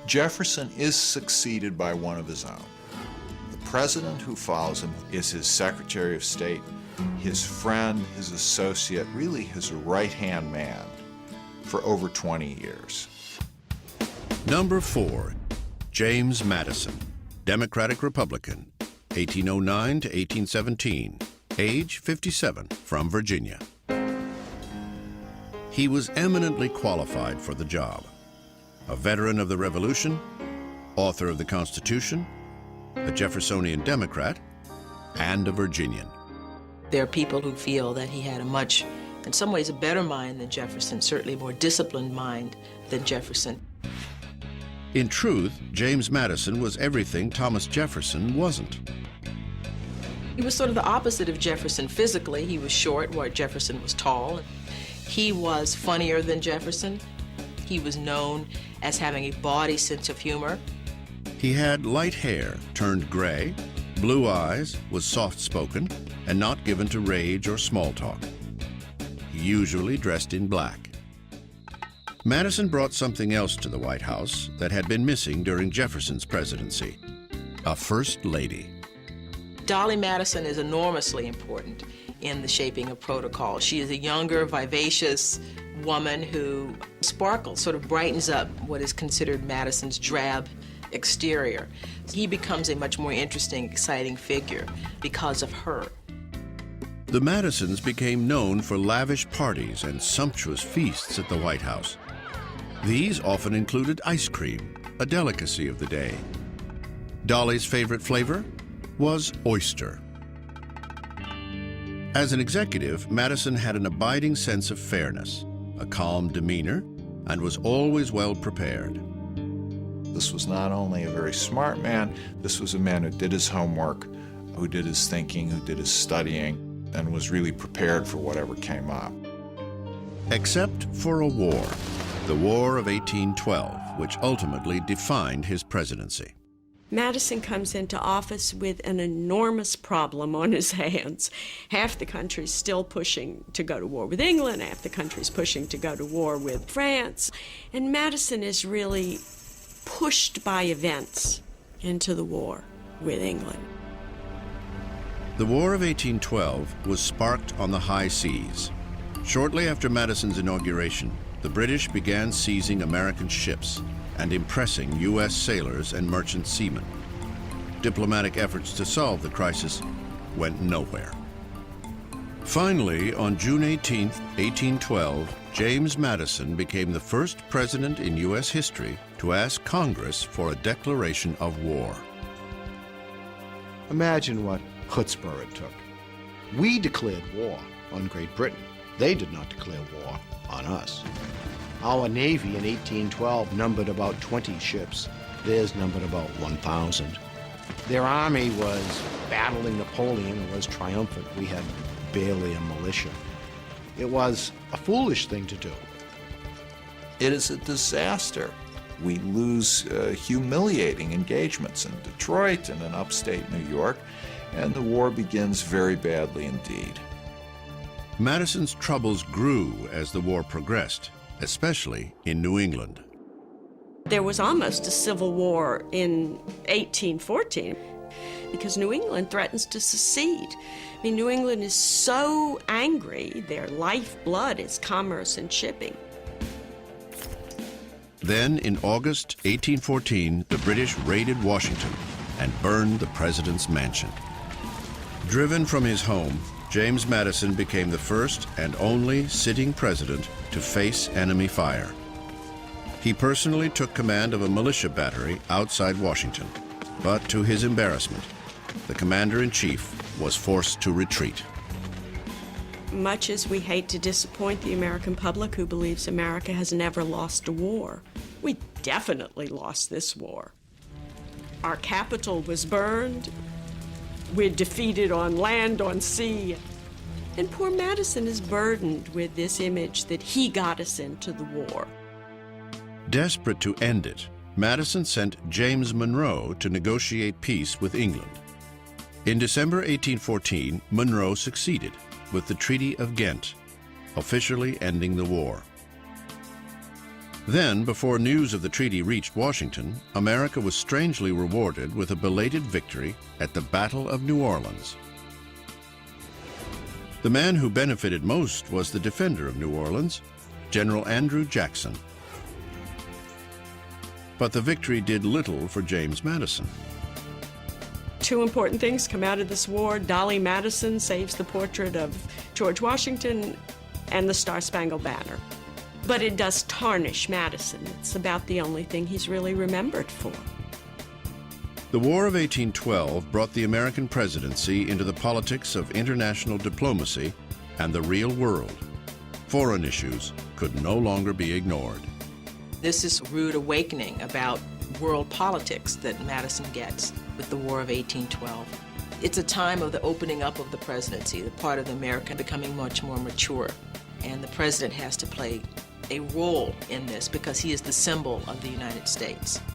Jefferson is succeeded by one of his own. The president who follows him is his Secretary of State, his friend, his associate, really his right-hand man for over 20 years. Number 4, James Madison, Democratic-Republican, 1809 to 1817, age 57, from Virginia. He was eminently qualified for the job. A veteran of the Revolution, author of the Constitution, a Jeffersonian Democrat, and a Virginian. There are people who feel that he had a much, in some ways, a better mind than Jefferson, certainly a more disciplined mind than Jefferson. In truth, James Madison was everything Thomas Jefferson wasn't. He was sort of the opposite of Jefferson physically. He was short, while Jefferson was tall. He was funnier than Jefferson. He was known as having a bawdy sense of humor. He had light hair turned gray, blue eyes, was soft-spoken, and not given to rage or small talk. He usually dressed in black. Madison brought something else to the White House that had been missing during Jefferson's presidency: a first lady. Dolly Madison is enormously important in the shaping of protocol. She is a younger, vivacious woman who sparkles, sort of brightens up what is considered Madison's drab exterior. He becomes a much more interesting, exciting figure because of her. The Madisons became known for lavish parties and sumptuous feasts at the White House. These often included ice cream, a delicacy of the day. Dolly's favorite flavor was oyster. As an executive, Madison had an abiding sense of fairness, a calm demeanor, and was always well prepared. This was not only a very smart man, this was a man who did his homework, who did his thinking, who did his studying, and was really prepared for whatever came up. Except for a war, the War of 1812, which ultimately defined his presidency. Madison comes into office with an enormous problem on his hands. Half the country's still pushing to go to war with England, half the country's pushing to go to war with France, and Madison is really pushed by events into the war with England. The War of 1812 was sparked on the high seas. Shortly after Madison's inauguration, the British began seizing American ships and impressing U.S. sailors and merchant seamen. Diplomatic efforts to solve the crisis went nowhere. Finally, on June 18, 1812, James Madison became the first president in U.S. history to ask Congress for a declaration of war. Imagine what chutzpah it took. We declared war on Great Britain. They did not declare war on us. Our Navy in 1812 numbered about 20 ships. Theirs numbered about 1,000. Their army was battling Napoleon and was triumphant. We had barely a militia. It was a foolish thing to do. It is a disaster. We lose humiliating engagements in Detroit and in upstate New York, and the war begins very badly indeed. Madison's troubles grew as the war progressed, especially in New England. There was almost a civil war in 1814 because New England threatens to secede. I mean, New England is so angry, their lifeblood is commerce and shipping. Then, in August 1814, the British raided Washington and burned the president's mansion. Driven from his home, James Madison became the first and only sitting president to face enemy fire. He personally took command of a militia battery outside Washington, but to his embarrassment, the commander-in-chief was forced to retreat. Much as we hate to disappoint the American public who believes America has never lost a war, we definitely lost this war. Our capital was burned. We're defeated on land, on sea. And poor Madison is burdened with this image that he got us into the war. Desperate to end it, Madison sent James Monroe to negotiate peace with England. In December 1814, Monroe succeeded with the Treaty of Ghent, officially ending the war. Then, before news of the treaty reached Washington, America was strangely rewarded with a belated victory at the Battle of New Orleans. The man who benefited most was the defender of New Orleans, General Andrew Jackson. But the victory did little for James Madison. Two important things come out of this war. Dolly Madison saves the portrait of George Washington and the Star-Spangled Banner. But it does tarnish Madison. It's about the only thing he's really remembered for. The War of 1812 brought the American presidency into the politics of international diplomacy and the real world. Foreign issues could no longer be ignored. This is a rude awakening about world politics that Madison gets with the War of 1812. It's a time of the opening up of the presidency, the part of America becoming much more mature. And the president has to play a role in this because he is the symbol of the United States.